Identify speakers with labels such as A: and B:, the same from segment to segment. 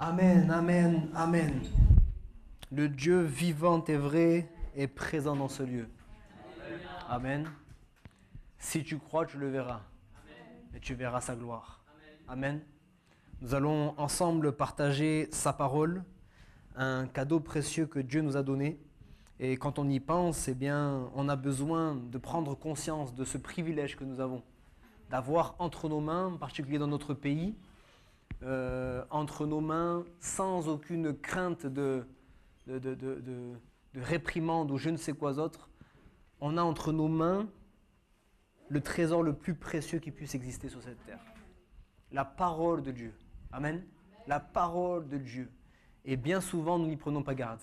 A: Amen, amen, amen. Le Dieu vivant et vrai est présent dans ce lieu. Amen. Si tu crois, tu le verras. Et tu verras sa gloire. Amen. Nous allons ensemble partager sa parole, un cadeau précieux que Dieu nous a donné. Et quand on y pense, eh bien, on a besoin de prendre conscience de ce privilège que nous avons, d'avoir entre nos mains, en particulier dans notre pays, entre nos mains, sans aucune crainte de réprimande ou je ne sais quoi d'autre, on a entre nos mains le trésor le plus précieux qui puisse exister sur cette terre. La parole de Dieu. Amen. La parole de Dieu. Et bien souvent, nous n'y prenons pas garde.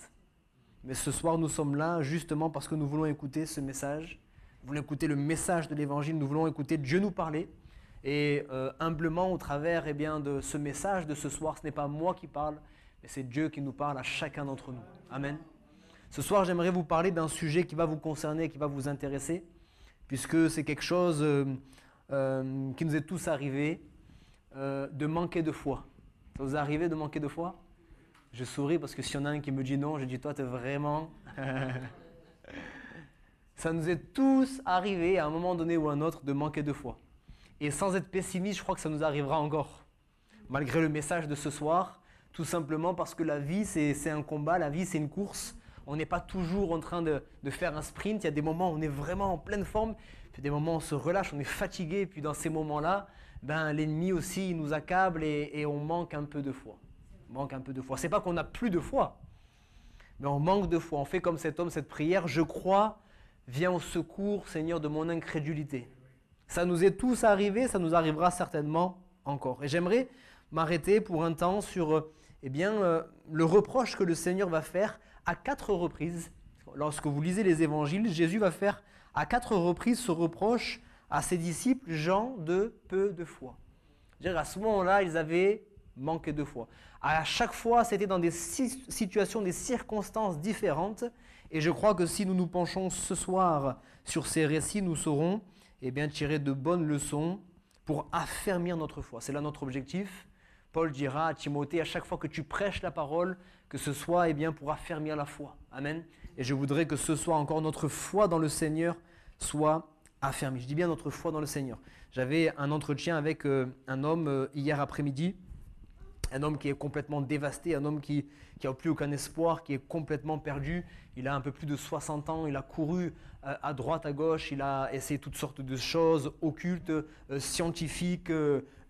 A: Mais ce soir, nous sommes là justement parce que nous voulons écouter ce message. Nous voulons écouter le message de l'Évangile. Nous voulons écouter Dieu nous parler. Et humblement, au travers de ce message de ce soir, ce n'est pas moi qui parle, mais c'est Dieu qui nous parle à chacun d'entre nous. Amen. Ce soir, j'aimerais vous parler d'un sujet qui va vous concerner, qui va vous intéresser, puisque c'est quelque chose qui nous est tous arrivé, de manquer de foi. Ça vous est arrivé de manquer de foi ? Je souris parce que s'il y en a un qui me dit non, je dis toi, t'es vraiment... Ça nous est tous arrivé à un moment donné ou à un autre de manquer de foi. Et sans être pessimiste, je crois que ça nous arrivera encore. Malgré le message de ce soir, tout simplement parce que la vie, c'est un combat, la vie, c'est une course. On n'est pas toujours en train de faire un sprint. Il y a des moments où on est vraiment en pleine forme, puis des moments où on se relâche, on est fatigué. Puis dans ces moments-là, l'ennemi aussi il nous accable et on manque un peu de foi. On manque un peu de foi. C'est pas qu'on n'a plus de foi, mais on manque de foi. On fait comme cet homme, cette prière. Je crois, viens au secours, Seigneur, de mon incrédulité. Ça nous est tous arrivé, ça nous arrivera certainement encore. Et j'aimerais m'arrêter pour un temps sur le reproche que le Seigneur va faire à 4 reprises. Lorsque vous lisez les évangiles, Jésus va faire à 4 reprises ce reproche à ses disciples, gens de peu de foi. À ce moment-là, ils avaient manqué de foi. À chaque fois, c'était dans des situations, des circonstances différentes. Et je crois que si nous nous penchons ce soir sur ces récits, nous saurons tirer de bonnes leçons pour affermir notre foi. C'est là notre objectif. Paul dira à Timothée, à chaque fois que tu prêches la parole, que ce soit pour affermir la foi. Amen. Et je voudrais que ce soir encore notre foi dans le Seigneur soit affermie. Je dis bien notre foi dans le Seigneur. J'avais un entretien avec un homme hier après-midi, un homme qui est complètement dévasté, un homme qui n'a plus aucun espoir, qui est complètement perdu. Il a un peu plus de 60 ans, il a couru à droite, à gauche, il a essayé toutes sortes de choses occultes, scientifiques,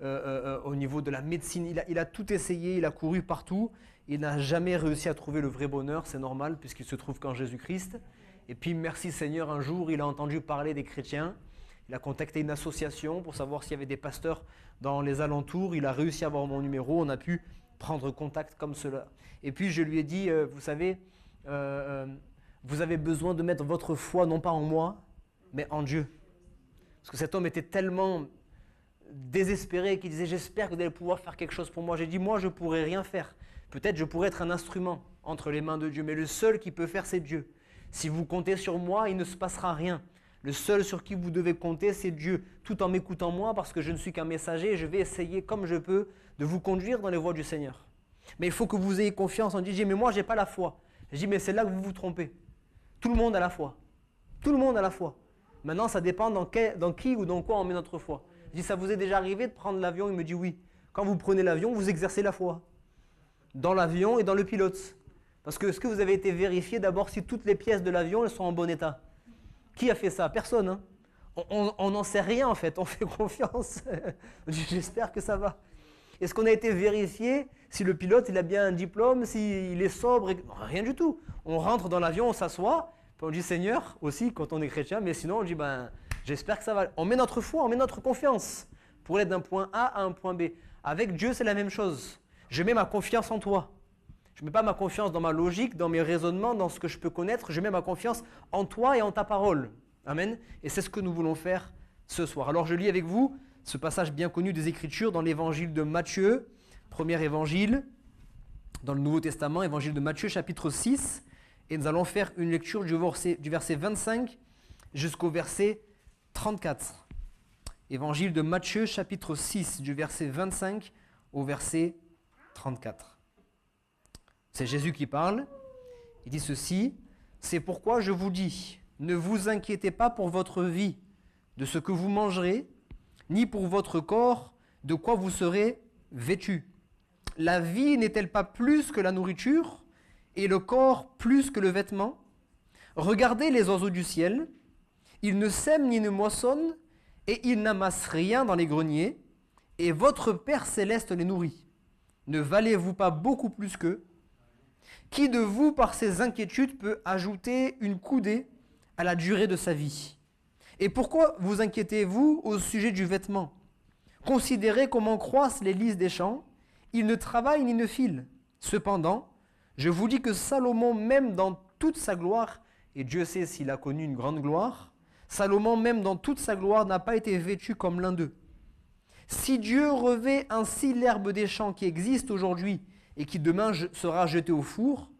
A: au niveau de la médecine. Il a tout essayé, il a couru partout. Il n'a jamais réussi à trouver le vrai bonheur, c'est normal, puisqu'il se trouve qu'en Jésus-Christ. Et puis, merci Seigneur, un jour, il a entendu parler des chrétiens. Il a contacté une association pour savoir s'il y avait des pasteurs dans les alentours. Il a réussi à avoir mon numéro. On a pu prendre contact comme cela. Et puis, je lui ai dit, vous savez, vous avez besoin de mettre votre foi, non pas en moi, mais en Dieu. Parce que cet homme était tellement désespéré qu'il disait, j'espère que vous allez pouvoir faire quelque chose pour moi. J'ai dit, moi, je ne pourrais rien faire. Peut-être je pourrais être un instrument entre les mains de Dieu, mais le seul qui peut faire, c'est Dieu. Si vous comptez sur moi, il ne se passera rien. Le seul sur qui vous devez compter, c'est Dieu, tout en m'écoutant moi, parce que je ne suis qu'un messager, et je vais essayer comme je peux de vous conduire dans les voies du Seigneur. Mais il faut que vous ayez confiance en Dieu. Mais moi, je n'ai pas la foi. Je dis, mais c'est là que vous vous trompez. Tout le monde a la foi. Tout le monde a la foi. Maintenant, ça dépend dans qui ou dans quoi on met notre foi. Je dis, ça vous est déjà arrivé de prendre l'avion? Il me dit oui. Quand vous prenez l'avion, vous exercez la foi. Dans l'avion et dans le pilote. Parce que est-ce que vous avez été vérifié d'abord si toutes les pièces de l'avion elles sont en bon état? Qui a fait ça? Personne. Hein. On n'en sait rien en fait, on fait confiance. J'espère que ça va. Est-ce qu'on a été vérifié si le pilote il a bien un diplôme, s'il est sobre? Non, rien du tout. On rentre dans l'avion, on s'assoit, puis on dit Seigneur aussi quand on est chrétien, mais sinon on dit j'espère que ça va. On met notre foi, on met notre confiance pour aller d'un point A à un point B. Avec Dieu c'est la même chose. Je mets ma confiance en toi. Je ne mets pas ma confiance dans ma logique, dans mes raisonnements, dans ce que je peux connaître. Je mets ma confiance en toi et en ta parole. Amen. Et c'est ce que nous voulons faire ce soir. Alors je lis avec vous ce passage bien connu des Écritures dans l'évangile de Matthieu, premier évangile, dans le Nouveau Testament, évangile de Matthieu, chapitre 6. Et nous allons faire une lecture du verset 25 jusqu'au verset 34. Évangile de Matthieu, chapitre 6, du verset 25 au verset 34. C'est Jésus qui parle. Il dit ceci, « C'est pourquoi je vous dis, ne vous inquiétez pas pour votre vie, de ce que vous mangerez, ni pour votre corps, de quoi vous serez vêtus. La vie n'est-elle pas plus que la nourriture, et le corps plus que le vêtement ? Regardez les oiseaux du ciel, ils ne sèment ni ne moissonnent, et ils n'amassent rien dans les greniers, et votre Père céleste les nourrit. Ne valez-vous pas beaucoup plus qu'eux ? Qui de vous, par ses inquiétudes, peut ajouter une coudée à la durée de sa vie ? Et pourquoi vous inquiétez-vous au sujet du vêtement ? Considérez comment croissent les lys des champs, ils ne travaillent ni ne filent. Cependant, je vous dis que Salomon, même dans toute sa gloire, et Dieu sait s'il a connu une grande gloire, Salomon, même dans toute sa gloire, n'a pas été vêtu comme l'un d'eux. Si Dieu revêt ainsi l'herbe des champs qui existe aujourd'hui et qui demain sera jetée au four,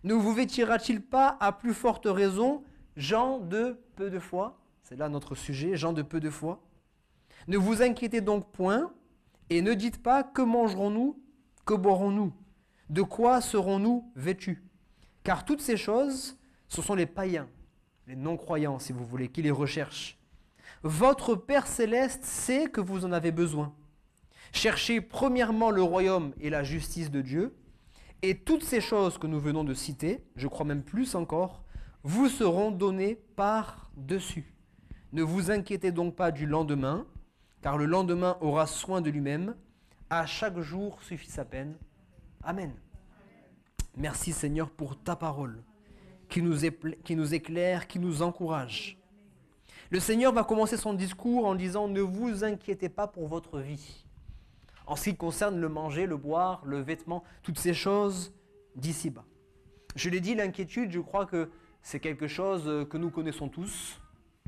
A: ne vous vêtira-t-il pas à plus forte raison, gens de peu de foi ? C'est là notre sujet, gens de peu de foi. Ne vous inquiétez donc point et ne dites pas que mangerons-nous, que boirons-nous, de quoi serons-nous vêtus ? Car toutes ces choses, ce sont les païens, les non-croyants si vous voulez, qui les recherchent. Votre Père céleste sait que vous en avez besoin. Cherchez premièrement le royaume et la justice de Dieu, et toutes ces choses que nous venons de citer, je crois même plus encore, vous seront données par-dessus. Ne vous inquiétez donc pas du lendemain, car le lendemain aura soin de lui-même. À chaque jour suffit sa peine. Amen. Merci Seigneur pour ta parole, qui nous éclaire, qui nous encourage. Le Seigneur va commencer son discours en disant « Ne vous inquiétez pas pour votre vie ». En ce qui concerne le manger, le boire, le vêtement, toutes ces choses d'ici-bas. Je l'ai dit, l'inquiétude, je crois que c'est quelque chose que nous connaissons tous,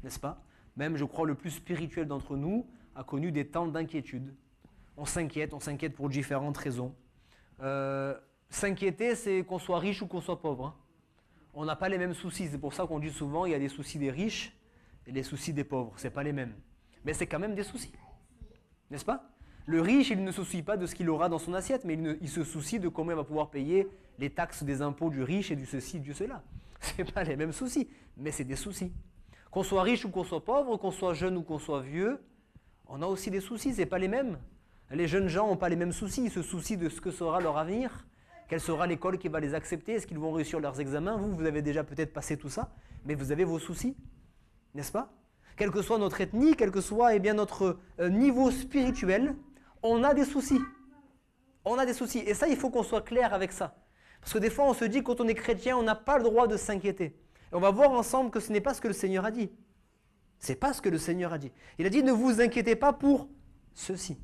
A: n'est-ce pas ? Même, je crois, le plus spirituel d'entre nous a connu des temps d'inquiétude. On s'inquiète pour différentes raisons. S'inquiéter, c'est qu'on soit riche ou qu'on soit pauvre. Hein. On n'a pas les mêmes soucis. C'est pour ça qu'on dit souvent il y a des soucis des riches et les soucis des pauvres. Ce n'est pas les mêmes. Mais c'est quand même des soucis. N'est-ce pas ? Le riche, il ne se soucie pas de ce qu'il aura dans son assiette, mais il se soucie de comment il va pouvoir payer les taxes des impôts du riche et du ceci, du cela. Ce n'est pas les mêmes soucis, mais c'est des soucis. Qu'on soit riche ou qu'on soit pauvre, qu'on soit jeune ou qu'on soit vieux, on a aussi des soucis, ce n'est pas les mêmes. Les jeunes gens n'ont pas les mêmes soucis, ils se soucient de ce que sera leur avenir, quelle sera l'école qui va les accepter, est-ce qu'ils vont réussir leurs examens. Vous avez déjà peut-être passé tout ça, mais vous avez vos soucis, n'est-ce pas ? Quelle que soit notre ethnie, quel que soit notre niveau spirituel, on a des soucis. On a des soucis. Et ça, il faut qu'on soit clair avec ça. Parce que des fois, on se dit, quand on est chrétien, on n'a pas le droit de s'inquiéter. Et on va voir ensemble que ce n'est pas ce que le Seigneur a dit. Ce n'est pas ce que le Seigneur a dit. Il a dit, ne vous inquiétez pas pour ceci.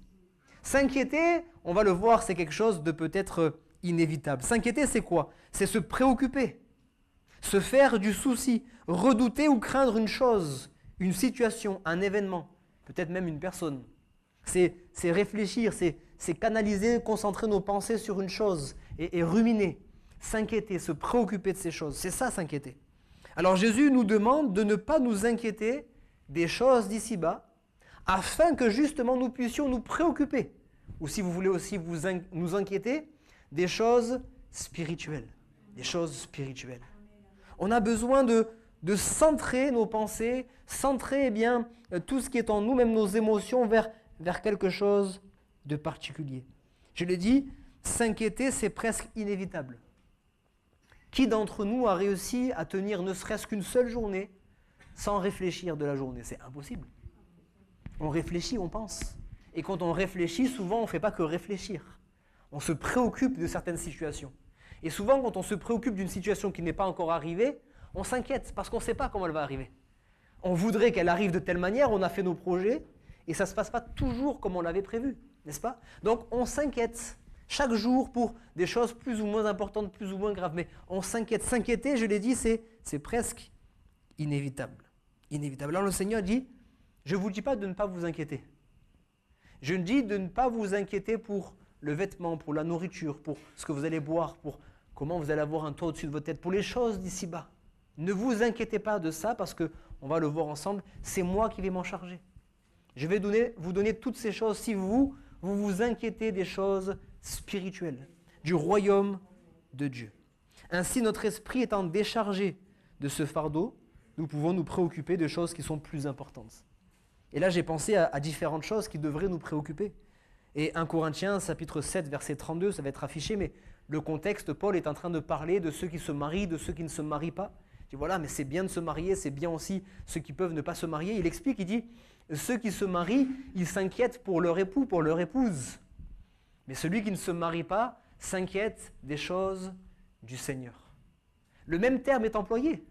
A: S'inquiéter, on va le voir, c'est quelque chose de peut-être inévitable. S'inquiéter, c'est quoi ? C'est se préoccuper, se faire du souci, redouter ou craindre une chose, une situation, un événement, peut-être même une personne. C'est réfléchir, c'est canaliser, concentrer nos pensées sur une chose et ruminer, s'inquiéter, se préoccuper de ces choses. C'est ça, s'inquiéter. Alors Jésus nous demande de ne pas nous inquiéter des choses d'ici-bas, afin que justement nous puissions nous préoccuper, ou si vous voulez aussi nous inquiéter, des choses spirituelles. Des choses spirituelles. On a besoin de centrer nos pensées, centrer tout ce qui est en nous, même nos émotions, vers quelque chose de particulier. Je l'ai dit, s'inquiéter, c'est presque inévitable. Qui d'entre nous a réussi à tenir ne serait-ce qu'une seule journée sans réfléchir de la journée ? C'est impossible. On réfléchit, on pense. Et quand on réfléchit, souvent, on ne fait pas que réfléchir. On se préoccupe de certaines situations. Et souvent, quand on se préoccupe d'une situation qui n'est pas encore arrivée, on s'inquiète parce qu'on ne sait pas comment elle va arriver. On voudrait qu'elle arrive de telle manière, on a fait nos projets, et ça ne se passe pas toujours comme on l'avait prévu, n'est-ce pas ? Donc, on s'inquiète chaque jour pour des choses plus ou moins importantes, plus ou moins graves. Mais on s'inquiète. S'inquiéter, je l'ai dit, c'est presque inévitable. Inévitable. Alors le Seigneur dit, je ne vous dis pas de ne pas vous inquiéter. Je dis de ne pas vous inquiéter pour le vêtement, pour la nourriture, pour ce que vous allez boire, pour comment vous allez avoir un toit au-dessus de votre tête, pour les choses d'ici-bas. Ne vous inquiétez pas de ça parce que, on va le voir ensemble, c'est moi qui vais m'en charger. Je vais vous donner toutes ces choses si vous vous inquiétez des choses spirituelles, du royaume de Dieu. Ainsi, notre esprit étant déchargé de ce fardeau, nous pouvons nous préoccuper de choses qui sont plus importantes. Et là, j'ai pensé à différentes choses qui devraient nous préoccuper. Et 1 Corinthiens, chapitre 7, verset 32, ça va être affiché, mais le contexte, Paul est en train de parler de ceux qui se marient, de ceux qui ne se marient pas. Il dit voilà, mais c'est bien de se marier, c'est bien aussi ceux qui peuvent ne pas se marier. Il explique, il dit, ceux qui se marient, ils s'inquiètent pour leur époux, pour leur épouse. Mais celui qui ne se marie pas s'inquiète des choses du Seigneur. Le même terme est employé.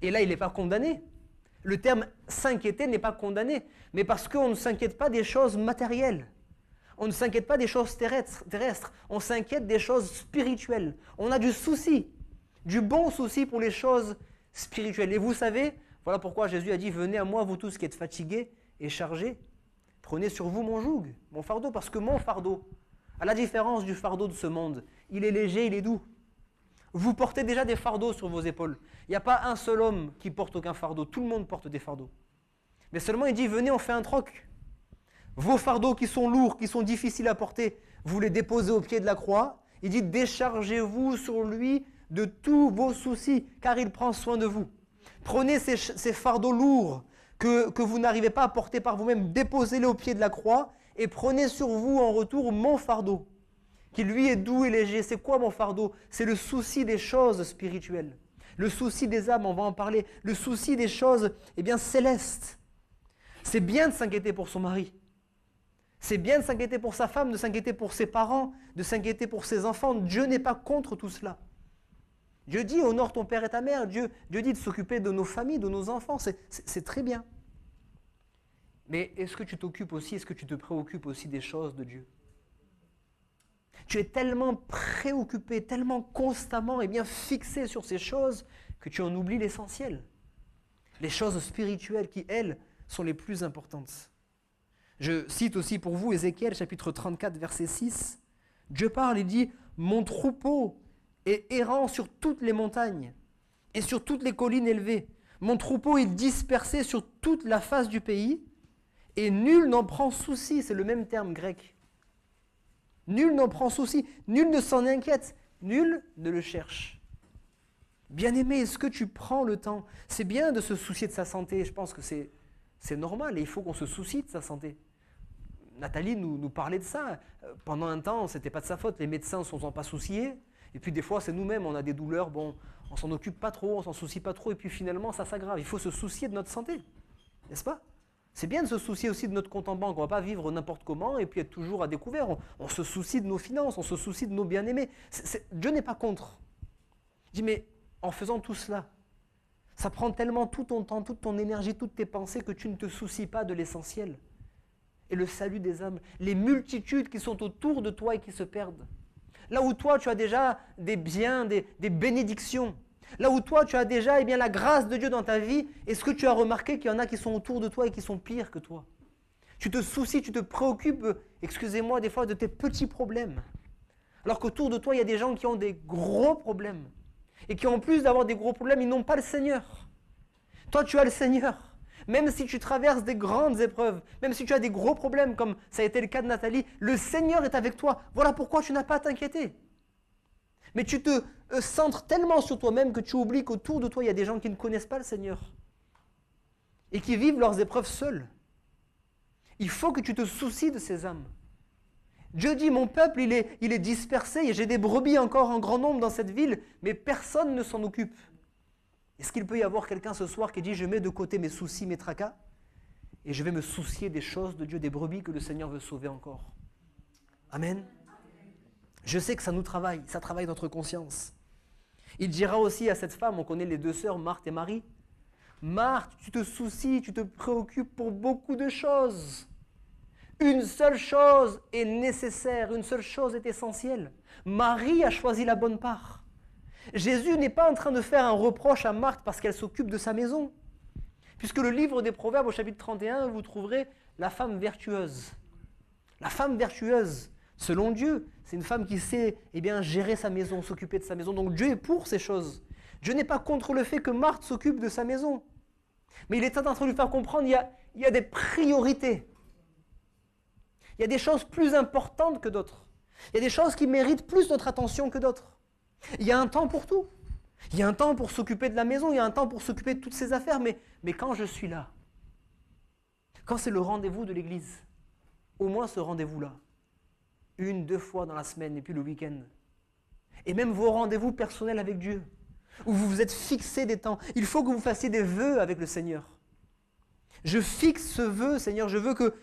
A: Et là, il n'est pas condamné. Le terme s'inquiéter n'est pas condamné, mais parce qu'on ne s'inquiète pas des choses matérielles. On ne s'inquiète pas des choses terrestres, on s'inquiète des choses spirituelles. On a du souci, du bon souci pour les choses spirituelles. Et vous savez, voilà pourquoi Jésus a dit « Venez à moi, vous tous qui êtes fatigués et chargés, prenez sur vous mon joug, mon fardeau, parce que mon fardeau, à la différence du fardeau de ce monde, il est léger, il est doux. Vous portez déjà des fardeaux sur vos épaules. Il n'y a pas un seul homme qui porte aucun fardeau, tout le monde porte des fardeaux. Mais seulement il dit « Venez, on fait un troc. » Vos fardeaux qui sont lourds, qui sont difficiles à porter, vous les déposez au pied de la croix. Il dit, déchargez-vous sur lui de tous vos soucis, car il prend soin de vous. Prenez ces fardeaux lourds que vous n'arrivez pas à porter par vous-même, déposez-les au pied de la croix et prenez sur vous en retour mon fardeau, qui lui est doux et léger. C'est quoi mon fardeau? C'est le souci des choses spirituelles, le souci des âmes, on va en parler, le souci des choses célestes. C'est bien de s'inquiéter pour son mari. C'est bien de s'inquiéter pour sa femme, de s'inquiéter pour ses parents, de s'inquiéter pour ses enfants. Dieu n'est pas contre tout cela. Dieu dit, honore ton père et ta mère. Dieu dit de s'occuper de nos familles, de nos enfants. C'est très bien. Mais est-ce que tu t'occupes aussi, est-ce que tu te préoccupes aussi des choses de Dieu? Tu es tellement préoccupé, tellement constamment fixé sur ces choses que tu en oublies l'essentiel. Les choses spirituelles qui, elles, sont les plus importantes. Je cite aussi pour vous Ézéchiel chapitre 34 verset 6. Dieu parle, il dit « Mon troupeau est errant sur toutes les montagnes et sur toutes les collines élevées. Mon troupeau est dispersé sur toute la face du pays et nul n'en prend souci. » C'est le même terme grec. Nul n'en prend souci, nul ne s'en inquiète, nul ne le cherche. Bien-aimé, est-ce que tu prends le temps? C'est bien de se soucier de sa santé, je pense que c'est normal et il faut qu'on se soucie de sa santé. Nathalie nous parlait de ça. Pendant un temps, ce n'était pas de sa faute. Les médecins ne s'en sont pas souciés. Et puis des fois, c'est nous-mêmes, on a des douleurs. Bon, on s'en occupe pas trop, on s'en soucie pas trop. Et puis finalement, ça s'aggrave. Il faut se soucier de notre santé. N'est-ce pas? C'est bien de se soucier aussi de notre compte en banque. On ne va pas vivre n'importe comment et puis être toujours à découvert. On se soucie de nos finances, on se soucie de nos bien-aimés. Dieu n'est pas contre. Il dit, mais en faisant tout cela, ça prend tellement tout ton temps, toute ton énergie, toutes tes pensées que tu ne te soucies pas de l'essentiel. Et le salut des âmes, les multitudes qui sont autour de toi et qui se perdent. Là où toi, tu as déjà des biens, des bénédictions. Là où toi, tu as déjà la grâce de Dieu dans ta vie, est-ce que tu as remarqué qu'il y en a qui sont autour de toi et qui sont pires que toi? Tu te soucies, tu te préoccupes, excusez-moi, des fois de tes petits problèmes. Alors qu'autour de toi, il y a des gens qui ont des gros problèmes. Et qui, en plus d'avoir des gros problèmes, ils n'ont pas le Seigneur. Toi, tu as le Seigneur. Même si tu traverses des grandes épreuves, même si tu as des gros problèmes, comme ça a été le cas de Nathalie, le Seigneur est avec toi. Voilà pourquoi tu n'as pas à t'inquiéter. Mais tu te centres tellement sur toi-même que tu oublies qu'autour de toi, il y a des gens qui ne connaissent pas le Seigneur et qui vivent leurs épreuves seuls. Il faut que tu te soucies de ces âmes. Dieu dit, mon peuple, il est dispersé et j'ai des brebis encore en grand nombre dans cette ville, mais personne ne s'en occupe. Est-ce qu'il peut y avoir quelqu'un ce soir qui dit, je mets de côté mes soucis, mes tracas, et je vais me soucier des choses de Dieu, des brebis que le Seigneur veut sauver encore? Amen. Je sais que ça nous travaille, ça travaille notre conscience. Il dira aussi à cette femme, on connaît les deux sœurs, Marthe et Marie, Marthe, tu te soucies, tu te préoccupes pour beaucoup de choses. Une seule chose est nécessaire, une seule chose est essentielle. Marie a choisi la bonne part. Jésus n'est pas en train de faire un reproche à Marthe parce qu'elle s'occupe de sa maison. Puisque le livre des Proverbes au chapitre 31, vous trouverez la femme vertueuse. La femme vertueuse, selon Dieu, c'est une femme qui sait gérer sa maison, s'occuper de sa maison. Donc Dieu est pour ces choses. Dieu n'est pas contre le fait que Marthe s'occupe de sa maison. Mais il est en train de lui faire comprendre qu'il y a des priorités. Il y a des choses plus importantes que d'autres. Il y a des choses qui méritent plus notre attention que d'autres. Il y a un temps pour tout. Il y a un temps pour s'occuper de la maison, il y a un temps pour s'occuper de toutes ces affaires, mais quand je suis là, quand c'est le rendez-vous de l'église, au moins ce rendez-vous-là, 1, 2 fois dans la semaine et puis le week-end, et même vos rendez-vous personnels avec Dieu, où vous vous êtes fixé des temps, il faut que vous fassiez des vœux avec le Seigneur. Je fixe ce vœu, Seigneur, je veux que,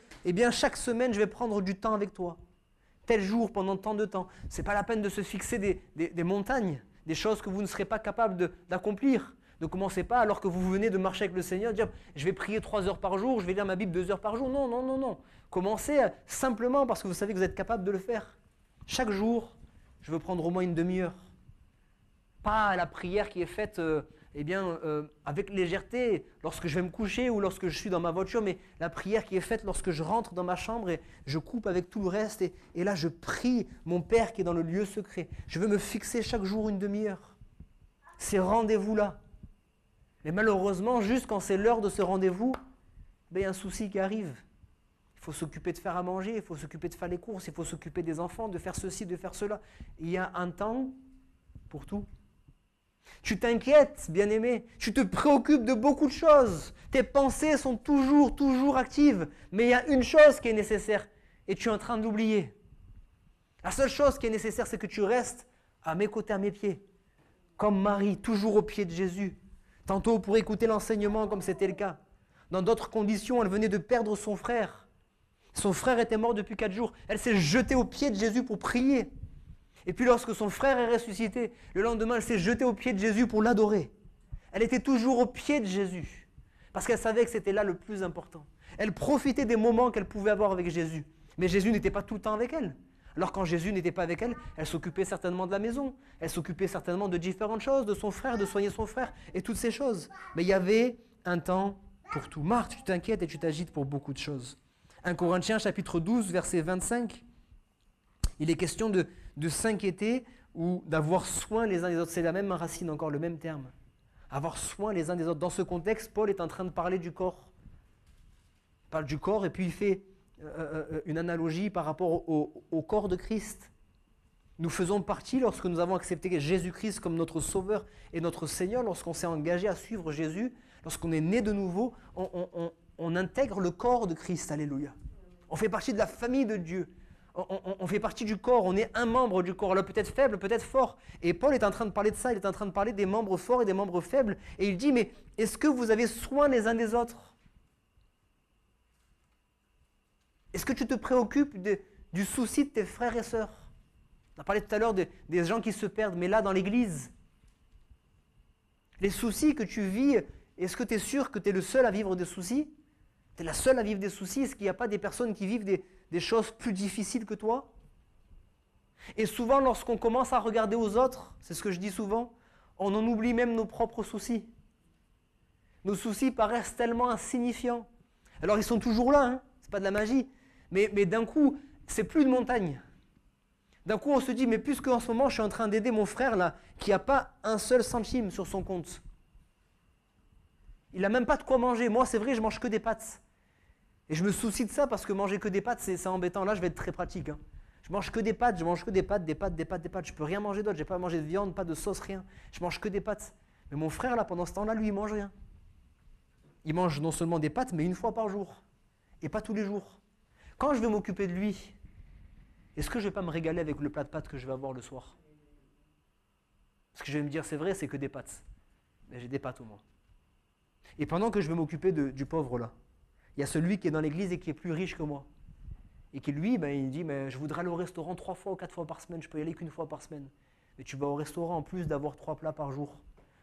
A: chaque semaine, je vais prendre du temps avec toi. Tel jour, pendant tant de temps. Ce n'est pas la peine de se fixer des montagnes, des choses que vous ne serez pas capable d'accomplir. Ne commencez pas, alors que vous venez de marcher avec le Seigneur, dire « je vais prier 3 heures par jour, je vais lire ma Bible 2 heures par jour ». Non, non, non, non. Commencez simplement parce que vous savez que vous êtes capable de le faire. Chaque jour, je veux prendre au moins une demi-heure. Pas la prière qui est faite avec légèreté lorsque je vais me coucher ou lorsque je suis dans ma voiture, mais la prière qui est faite lorsque je rentre dans ma chambre et je coupe avec tout le reste et là je prie mon Père qui est dans le lieu secret. Je veux me fixer chaque jour une demi-heure. Ces rendez-vous-là. Mais malheureusement, juste quand c'est l'heure de ce rendez-vous, il y a un souci qui arrive. Il faut s'occuper de faire à manger, il faut s'occuper de faire les courses, il faut s'occuper des enfants, de faire ceci, de faire cela. Il y a un temps pour tout. Tu t'inquiètes, bien-aimé, tu te préoccupes de beaucoup de choses. Tes pensées sont toujours actives. Mais il y a une chose qui est nécessaire et tu es en train d'oublier. La seule chose qui est nécessaire, c'est que tu restes à mes côtés, à mes pieds. Comme Marie, toujours au pied de Jésus. Tantôt pour écouter l'enseignement comme c'était le cas. Dans d'autres conditions, elle venait de perdre son frère. Son frère était mort depuis 4 jours. Elle s'est jetée au pied de Jésus pour prier. Et puis lorsque son frère est ressuscité, le lendemain, elle s'est jetée au pied de Jésus pour l'adorer. Elle était toujours au pied de Jésus, parce qu'elle savait que c'était là le plus important. Elle profitait des moments qu'elle pouvait avoir avec Jésus. Mais Jésus n'était pas tout le temps avec elle. Alors quand Jésus n'était pas avec elle, elle s'occupait certainement de la maison. Elle s'occupait certainement de différentes choses, de son frère, de soigner son frère, et toutes ces choses. Mais il y avait un temps pour tout. Marthe, tu t'inquiètes et tu t'agites pour beaucoup de choses. 1 Corinthiens chapitre 12, verset 25. Il est question de s'inquiéter ou d'avoir soin les uns des autres. C'est la même racine, encore le même terme. Avoir soin les uns des autres. Dans ce contexte, Paul est en train de parler du corps. Il parle du corps et puis il fait une analogie par rapport au corps de Christ. Nous faisons partie, lorsque nous avons accepté Jésus-Christ comme notre Sauveur et notre Seigneur, lorsqu'on s'est engagé à suivre Jésus, lorsqu'on est né de nouveau, on intègre le corps de Christ. Alléluia. On fait partie de la famille de Dieu. On fait partie du corps, on est un membre du corps, là peut-être faible, peut-être fort. Et Paul est en train de parler de ça, il est en train de parler des membres forts et des membres faibles. Et il dit, mais est-ce que vous avez soin les uns des autres? Est-ce que tu te préoccupes du souci de tes frères et sœurs? On a parlé tout à l'heure des gens qui se perdent, mais là dans l'église, les soucis que tu vis, est-ce que tu es sûr que tu es le seul à vivre des soucis? Tu es la seule à vivre des soucis? Est-ce qu'il n'y a pas des personnes qui vivent des choses plus difficiles que toi? Et souvent, lorsqu'on commence à regarder aux autres, c'est ce que je dis souvent, on en oublie même nos propres soucis. Nos soucis paraissent tellement insignifiants. Alors, ils sont toujours là, hein, c'est pas de la magie, mais d'un coup, c'est plus une montagne. D'un coup, on se dit, mais puisque en ce moment, je suis en train d'aider mon frère, là, qui n'a pas un seul centime sur son compte. Il n'a même pas de quoi manger. Moi, c'est vrai, je mange que des pâtes. Et je me soucie de ça parce que manger que des pâtes, c'est embêtant. Là, je vais être très pratique. Hein. Je mange que des pâtes, je mange que des pâtes. Je ne peux rien manger d'autre. Je n'ai pas mangé de viande, pas de sauce, rien. Je mange que des pâtes. Mais mon frère, là, pendant ce temps-là, lui, il mange rien. Il mange non seulement des pâtes, mais une fois par jour. Et pas tous les jours. Quand je vais m'occuper de lui, est-ce que je ne vais pas me régaler avec le plat de pâtes que je vais avoir le soir? Parce que je vais me dire, c'est vrai, c'est que des pâtes. Mais j'ai des pâtes au moins. Et pendant que je vais m'occuper du pauvre là, il y a celui qui est dans l'église et qui est plus riche que moi. Et qui lui, il dit, mais je voudrais aller au restaurant 3 fois ou 4 fois par semaine, je peux y aller qu'une fois par semaine. Mais tu vas au restaurant en plus d'avoir 3 plats par jour,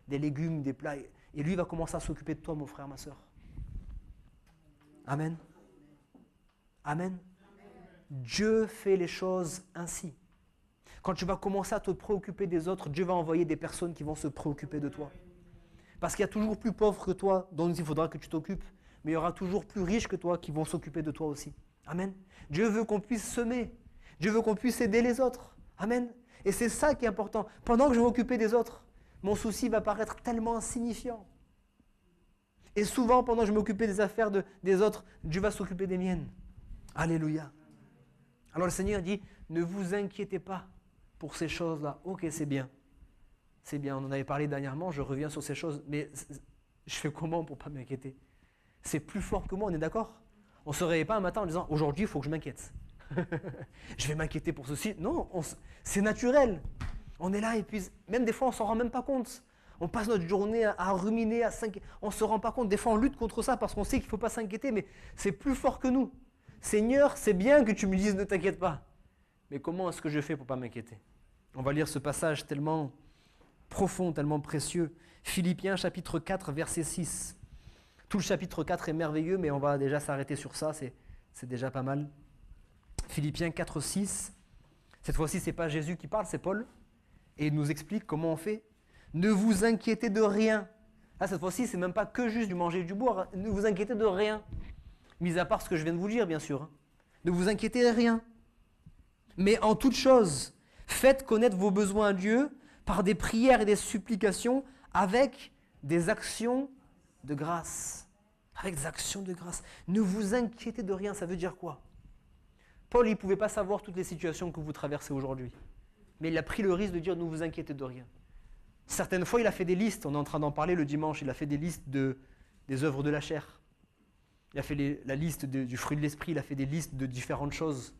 A: des légumes, des plats. Et lui va commencer à s'occuper de toi, mon frère, ma soeur. Amen. Amen. Dieu fait les choses ainsi. Quand tu vas commencer à te préoccuper des autres, Dieu va envoyer des personnes qui vont se préoccuper de toi. Parce qu'il y a toujours plus pauvres que toi dont il faudra que tu t'occupes, mais il y aura toujours plus riches que toi qui vont s'occuper de toi aussi. Amen. Dieu veut qu'on puisse semer. Dieu veut qu'on puisse aider les autres. Amen. Et c'est ça qui est important. Pendant que je vais m'occuper des autres, mon souci va paraître tellement insignifiant. Et souvent, pendant que je m'occupais des affaires des autres, Dieu va s'occuper des miennes. Alléluia. Alors le Seigneur dit, ne vous inquiétez pas pour ces choses-là. Ok, c'est bien. c'est bien, on en avait parlé dernièrement, je reviens sur ces choses, mais je fais comment pour ne pas m'inquiéter? C'est plus fort que moi, on est d'accord? On ne se réveille pas un matin en disant, aujourd'hui, il faut que je m'inquiète. Je vais m'inquiéter pour ceci. Non, c'est naturel. On est là et puis, même des fois, on ne s'en rend même pas compte. On passe notre journée à ruminer, à s'inquiéter. On ne se rend pas compte. Des fois, on lutte contre ça parce qu'on sait qu'il ne faut pas s'inquiéter, mais c'est plus fort que nous. Seigneur, c'est bien que tu me dises ne t'inquiète pas. Mais comment est-ce que je fais pour ne pas m'inquiéter? On va lire ce passage tellement profond, tellement précieux. Philippiens chapitre 4, verset 6. Tout le chapitre 4 est merveilleux, mais on va déjà s'arrêter sur ça, c'est déjà pas mal. Philippiens 4, 6. Cette fois-ci, ce n'est pas Jésus qui parle, c'est Paul. Et il nous explique comment on fait. Ne vous inquiétez de rien. Là, cette fois-ci, ce n'est même pas que juste du manger et du boire. Ne vous inquiétez de rien. Mis à part ce que je viens de vous dire, bien sûr. Ne vous inquiétez de rien. Mais en toute chose, faites connaître vos besoins à Dieu par des prières et des supplications avec des actions de grâce. Avec des actions de grâce. Ne vous inquiétez de rien, ça veut dire quoi? Paul, il ne pouvait pas savoir toutes les situations que vous traversez aujourd'hui. Mais il a pris le risque de dire ne vous inquiétez de rien. Certaines fois, il a fait des listes, on est en train d'en parler le dimanche, il a fait des listes des œuvres de la chair. Il a fait la liste du fruit de l'esprit, il a fait des listes de différentes choses.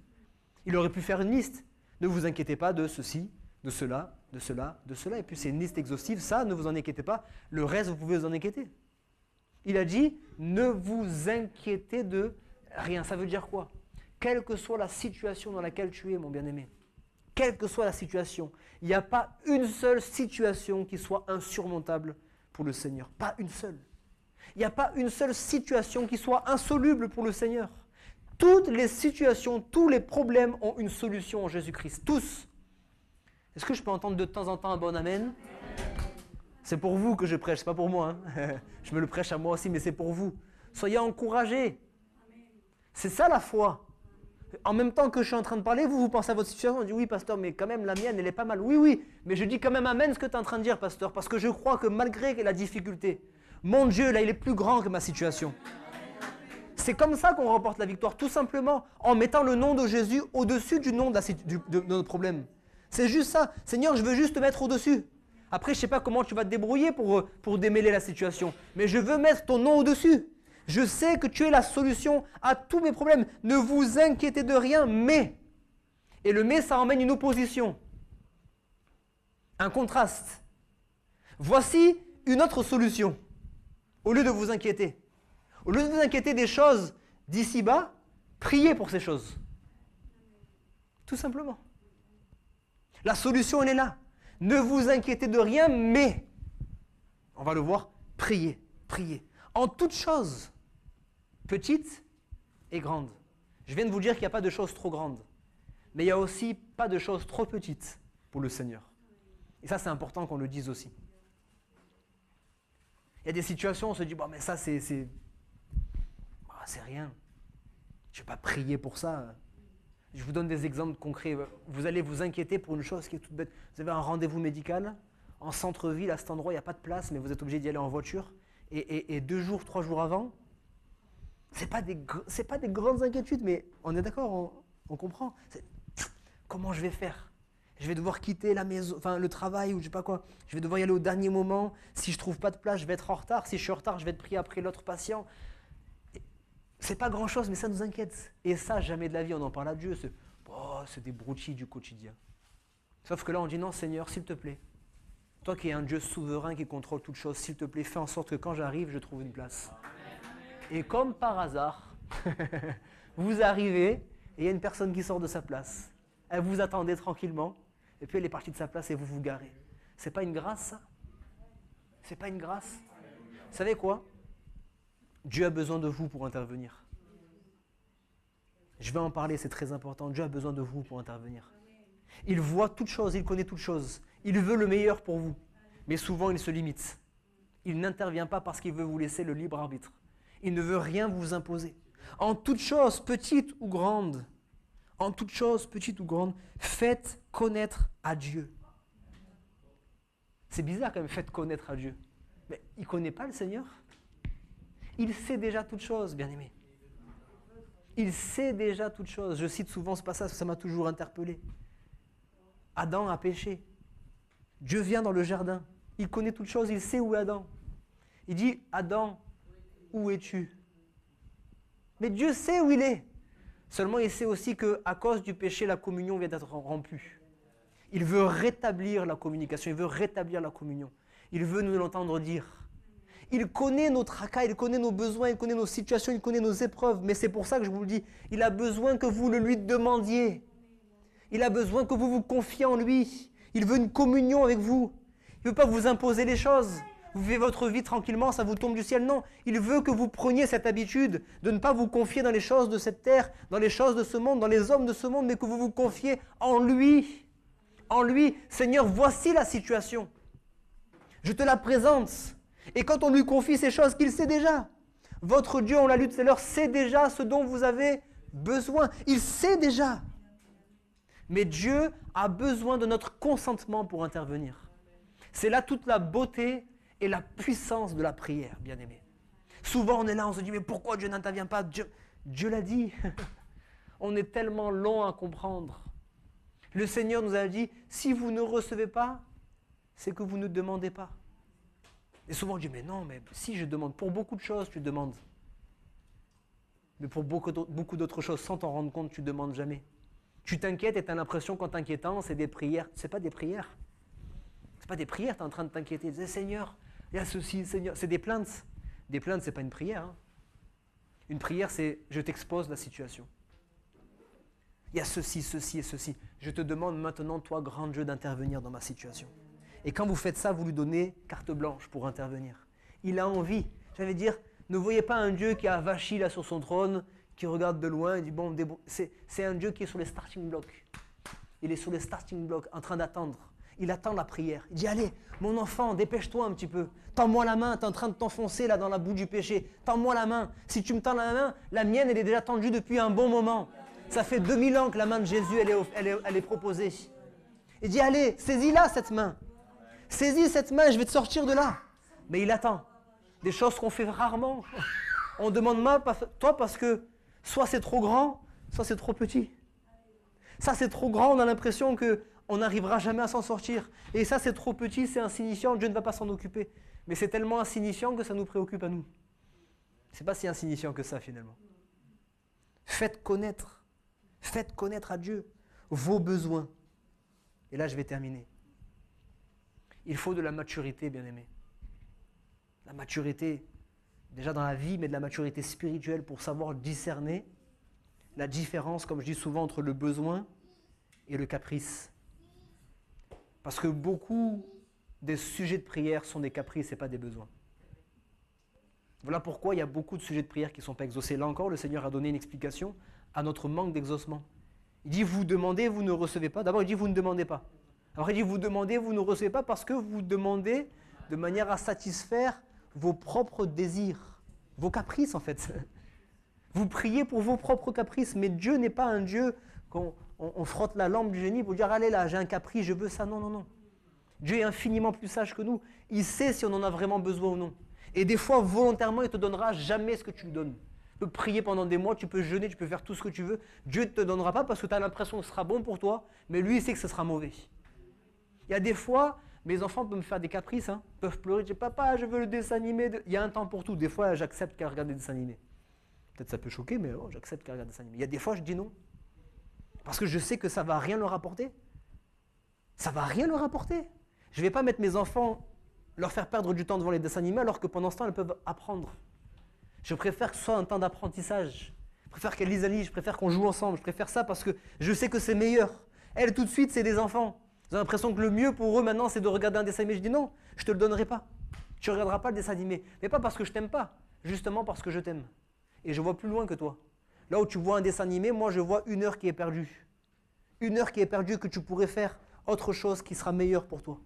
A: Il aurait pu faire une liste. Ne vous inquiétez pas de ceci, de cela, de cela, de cela. Et puis c'est une liste exhaustive, ça, ne vous en inquiétez pas. Le reste, vous pouvez vous en inquiéter. Il a dit, ne vous inquiétez de rien. Ça veut dire quoi? Quelle que soit la situation dans laquelle tu es, mon bien-aimé, quelle que soit la situation, il n'y a pas une seule situation qui soit insurmontable pour le Seigneur. Pas une seule. Il n'y a pas une seule situation qui soit insoluble pour le Seigneur. Toutes les situations, tous les problèmes ont une solution en Jésus-Christ. Tous. Est-ce que je peux entendre de temps en temps un bon amen? C'est pour vous que je prêche, c'est pas pour moi. Hein. Je me le prêche à moi aussi, mais c'est pour vous. Soyez encouragés. C'est ça la foi. En même temps que je suis en train de parler, vous pensez à votre situation, on dit oui pasteur, mais quand même la mienne, elle est pas mal. Oui, oui, mais je dis quand même amen ce que tu es en train de dire pasteur, parce que je crois que malgré la difficulté, mon Dieu, là, il est plus grand que ma situation. C'est comme ça qu'on remporte la victoire, tout simplement, en mettant le nom de Jésus au-dessus du nom de notre problème. C'est juste ça. Seigneur, je veux juste te mettre au-dessus. Après, je ne sais pas comment tu vas te débrouiller pour démêler la situation, mais je veux mettre ton nom au-dessus. Je sais que tu es la solution à tous mes problèmes. Ne vous inquiétez de rien, mais. Et le mais, ça emmène une opposition. Un contraste. Voici une autre solution. Au lieu de vous inquiéter. Au lieu de vous inquiéter des choses d'ici-bas, priez pour ces choses. Tout simplement. La solution, elle est là. Ne vous inquiétez de rien, mais. On va le voir, priez, priez. En toutes choses. Petites et grandes. Je viens de vous dire qu'il n'y a pas de choses trop grandes. Mais il n'y a aussi pas de choses trop petites pour le Seigneur. Et ça, c'est important qu'on le dise aussi. Il y a des situations où on se dit, bon, mais ça, c'est rien. Je ne vais pas prier pour ça. Je vous donne des exemples concrets. Vous allez vous inquiéter pour une chose qui est toute bête. Vous avez un rendez-vous médical en centre-ville, à cet endroit, il n'y a pas de place, mais vous êtes obligé d'y aller en voiture. Et 2 jours, 3 jours avant, c'est pas des grandes inquiétudes, mais on est d'accord, on comprend. Comment je vais faire? Je vais devoir quitter la maison, enfin le travail ou je sais pas quoi. Je vais devoir y aller au dernier moment. Si je trouve pas de place, je vais être en retard. Si je suis en retard, je vais être pris après l'autre patient. C'est pas grand-chose, mais ça nous inquiète. Et ça, jamais de la vie, on en parle à Dieu. C'est des broutilles du quotidien. Sauf que là, on dit non, Seigneur, s'il te plaît. Toi qui es un Dieu souverain qui contrôle toutes choses, s'il te plaît, fais en sorte que quand j'arrive, je trouve une place. Et comme par hasard, vous arrivez et il y a une personne qui sort de sa place. Elle vous attendait tranquillement et puis elle est partie de sa place et vous vous garez. C'est pas une grâce, ça? C'est pas une grâce? Vous savez quoi? Dieu a besoin de vous pour intervenir. Je vais en parler, c'est très important. Dieu a besoin de vous pour intervenir. Il voit toutes choses, il connaît toutes choses. Il veut le meilleur pour vous. Mais souvent, il se limite. Il n'intervient pas parce qu'il veut vous laisser le libre arbitre. Il ne veut rien vous imposer. En toute chose, petite ou grande, faites connaître à Dieu. C'est bizarre quand même, faites connaître à Dieu. Mais il ne connaît pas le Seigneur. Il sait déjà toutes choses, bien-aimé. Il sait déjà toutes choses. Je cite souvent ce passage, ça m'a toujours interpellé. Adam a péché. Dieu vient dans le jardin. Il connaît toutes choses, il sait où est Adam. Il dit, Adam, où es-tu? Mais Dieu sait où il est. Seulement, il sait aussi qu'à cause du péché, la communion vient d'être rompue. Il veut rétablir la communication, il veut rétablir la communion. Il veut nous l'entendre dire. Il connaît nos tracas, il connaît nos besoins, il connaît nos situations, il connaît nos épreuves. Mais c'est pour ça que je vous le dis, il a besoin que vous le lui demandiez. Il a besoin que vous vous confiez en lui. Il veut une communion avec vous. Il ne veut pas vous imposer les choses. Vous vivez votre vie tranquillement, ça vous tombe du ciel. Non, il veut que vous preniez cette habitude de ne pas vous confier dans les choses de cette terre, dans les choses de ce monde, dans les hommes de ce monde, mais que vous vous confiez en lui. En lui, Seigneur, voici la situation. Je te la présente. Et quand on lui confie ces choses qu'il sait déjà, votre Dieu, on l'a lu tout à l'heure, sait déjà ce dont vous avez besoin. Il sait déjà. Mais Dieu a besoin de notre consentement pour intervenir. C'est là toute la beauté et la puissance de la prière, bien-aimés. Souvent, on est là, on se dit, mais pourquoi Dieu n'intervient pas? Dieu l'a dit. On est tellement long à comprendre. Le Seigneur nous a dit, si vous ne recevez pas, c'est que vous ne demandez pas. Et souvent on dit, mais non, mais si je demande, pour beaucoup de choses tu demandes. Mais pour beaucoup d'autres choses, sans t'en rendre compte, tu ne demandes jamais. Tu t'inquiètes et tu as l'impression qu'en t'inquiétant, c'est des prières. Ce n'est pas des prières. Ce n'est pas des prières, tu es en train de t'inquiéter. Tu dis, Seigneur, il y a ceci, Seigneur. C'est des plaintes. Des plaintes, ce n'est pas une prière. Hein. Une prière, c'est je t'expose la situation. Il y a ceci, ceci et ceci. Je te demande maintenant, toi, grand Dieu, d'intervenir dans ma situation. Et quand vous faites ça, vous lui donnez carte blanche pour intervenir. Il a envie. J'allais dire, ne voyez pas un Dieu qui a vachi là sur son trône, qui regarde de loin et dit, bon, c'est un Dieu qui est sur les starting blocks. Il est sur les starting blocks, en train d'attendre. Il attend la prière. Il dit, allez, mon enfant, dépêche-toi un petit peu. Tends-moi la main, tu es en train de t'enfoncer là dans la boue du péché. Tends-moi la main. Si tu me tends la main, la mienne, elle est déjà tendue depuis un bon moment. Ça fait 2000 ans que la main de Jésus, elle est proposée. Il dit, allez, saisis-la cette main. Saisis cette main, je vais te sortir de là. Mais il attend. Des choses qu'on fait rarement. On demande toi parce que soit c'est trop grand, soit c'est trop petit. Ça c'est trop grand, on a l'impression qu'on n'arrivera jamais à s'en sortir. Et ça c'est trop petit, c'est insignifiant, Dieu ne va pas s'en occuper. Mais c'est tellement insignifiant que ça nous préoccupe à nous. C'est pas si insignifiant que ça finalement. Faites connaître à Dieu vos besoins. Et là je vais terminer. Il faut de la maturité, bien-aimés. La maturité, déjà dans la vie, mais de la maturité spirituelle pour savoir discerner la différence, comme je dis souvent, entre le besoin et le caprice. Parce que beaucoup des sujets de prière sont des caprices et pas des besoins. Voilà pourquoi il y a beaucoup de sujets de prière qui ne sont pas exaucés. Là encore, le Seigneur a donné une explication à notre manque d'exaucement. Il dit, vous demandez, vous ne recevez pas. D'abord, il dit, vous ne demandez pas. Alors il dit, vous demandez, vous ne recevez pas parce que vous demandez de manière à satisfaire vos propres désirs, vos caprices en fait. Vous priez pour vos propres caprices, mais Dieu n'est pas un Dieu qu'on frotte la lampe du génie pour dire, allez là, j'ai un caprice, je veux ça. Non, non, non. Dieu est infiniment plus sage que nous. Il sait si on en a vraiment besoin ou non. Et des fois, volontairement, il ne te donnera jamais ce que tu lui donnes. Tu peux prier pendant des mois, tu peux jeûner, tu peux faire tout ce que tu veux. Dieu ne te donnera pas parce que tu as l'impression que ce sera bon pour toi, mais lui, il sait que ce sera mauvais. Il y a des fois, mes enfants peuvent me faire des caprices, peuvent pleurer, je dis papa, je veux le dessin animé. Il y a un temps pour tout. Des fois, j'accepte qu'elle regarde des dessins animés. Peut-être ça peut choquer, mais j'accepte qu'elle regarde des dessins animés. Il y a des fois, je dis non. Parce que je sais que ça ne va rien leur apporter. Ça ne va rien leur apporter. Je ne vais pas mettre mes enfants, leur faire perdre du temps devant les dessins animés, alors que pendant ce temps, elles peuvent apprendre. Je préfère que ce soit un temps d'apprentissage. Je préfère qu'elles lisent un livre, je préfère qu'on joue ensemble. Je préfère ça parce que je sais que c'est meilleur. Elles, tout de suite, c'est des enfants. J'ai l'impression que le mieux pour eux maintenant, c'est de regarder un dessin animé. Je dis non, je ne te le donnerai pas. Tu ne regarderas pas le dessin animé. Mais pas parce que je t'aime pas, justement parce que je t'aime. Et je vois plus loin que toi. Là où tu vois un dessin animé, moi je vois 1 heure qui est perdue. 1 heure qui est perdue que tu pourrais faire autre chose qui sera meilleure pour toi.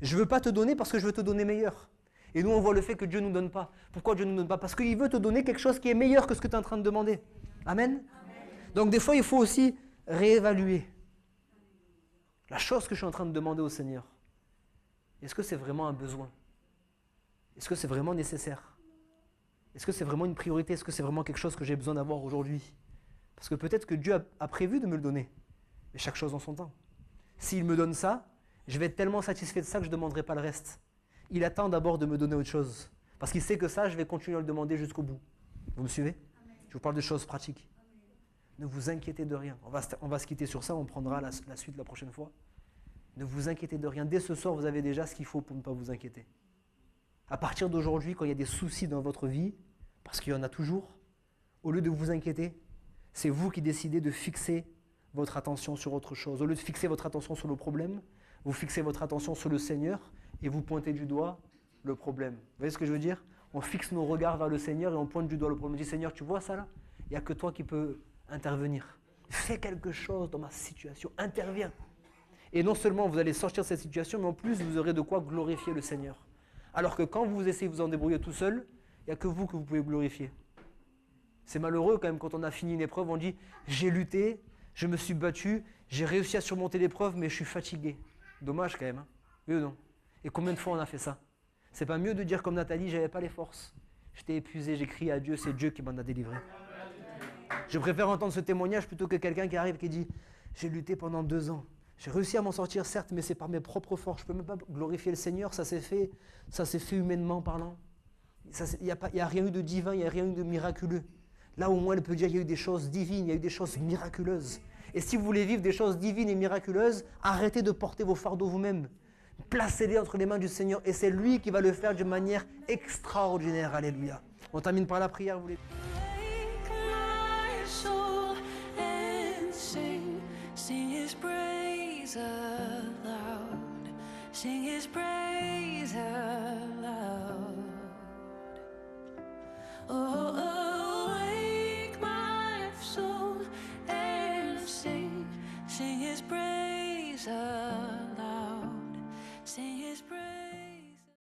A: Je ne veux pas te donner parce que je veux te donner meilleur. Et nous on voit le fait que Dieu ne nous donne pas. Pourquoi Dieu ne nous donne pas? Parce qu'il veut te donner quelque chose qui est meilleur que ce que tu es en train de demander. Amen. Donc des fois il faut aussi réévaluer. La chose que je suis en train de demander au Seigneur, est-ce que c'est vraiment un besoin? Est-ce que c'est vraiment nécessaire? Est-ce que c'est vraiment une priorité? Est-ce que c'est vraiment quelque chose que j'ai besoin d'avoir aujourd'hui? Parce que peut-être que Dieu a prévu de me le donner. Mais chaque chose en son temps. S'il me donne ça, Je vais être tellement satisfait de ça que je ne demanderai pas le reste. Il attend d'abord de me donner autre chose. Parce qu'il sait que ça, je vais continuer à le demander jusqu'au bout. Vous me suivez? Je vous parle de choses pratiques. Ne vous inquiétez de rien. On va se quitter sur ça, on prendra la suite la prochaine fois. Ne vous inquiétez de rien. Dès ce soir, vous avez déjà ce qu'il faut pour ne pas vous inquiéter. À partir d'aujourd'hui, quand il y a des soucis dans votre vie, parce qu'il y en a toujours, au lieu de vous inquiéter, c'est vous qui décidez de fixer votre attention sur autre chose. Au lieu de fixer votre attention sur le problème, vous fixez votre attention sur le Seigneur et vous pointez du doigt le problème. Vous voyez ce que je veux dire? On fixe nos regards vers le Seigneur et on pointe du doigt le problème. On dit, Seigneur, tu vois ça là? Il n'y a que toi qui peux intervenir. Fais quelque chose dans ma situation, interviens. Et non seulement vous allez sortir de cette situation, mais en plus vous aurez de quoi glorifier le Seigneur. Alors que quand vous essayez de vous en débrouiller tout seul, il n'y a que vous pouvez glorifier. C'est malheureux quand même quand on a fini une épreuve, on dit « j'ai lutté, je me suis battu, j'ai réussi à surmonter l'épreuve, mais je suis fatigué ». Dommage quand même, hein? Oui ou non? Et combien de fois on a fait ça? C'est pas mieux de dire comme Nathalie, j'avais pas les forces. J'étais épuisé, j'ai crié à Dieu, c'est Dieu qui m'en a délivré. Je préfère entendre ce témoignage plutôt que quelqu'un qui arrive et qui dit « j'ai lutté pendant 2 ans, j'ai réussi à m'en sortir certes, mais c'est par mes propres forces, je peux même pas glorifier le Seigneur, ça s'est fait humainement parlant. Il n'y a rien eu de divin, il n'y a rien eu de miraculeux. Là au moins elle peut dire il y a eu des choses divines, il y a eu des choses miraculeuses. Et si vous voulez vivre des choses divines et miraculeuses, arrêtez de porter vos fardeaux vous-même. Placez-les entre les mains du Seigneur et c'est lui qui va le faire d'une manière extraordinaire. Alléluia. On termine par la prière. Vous voulez...
B: Sing his praise aloud. Sing his praise aloud. Oh, awake my soul and sing his praise aloud.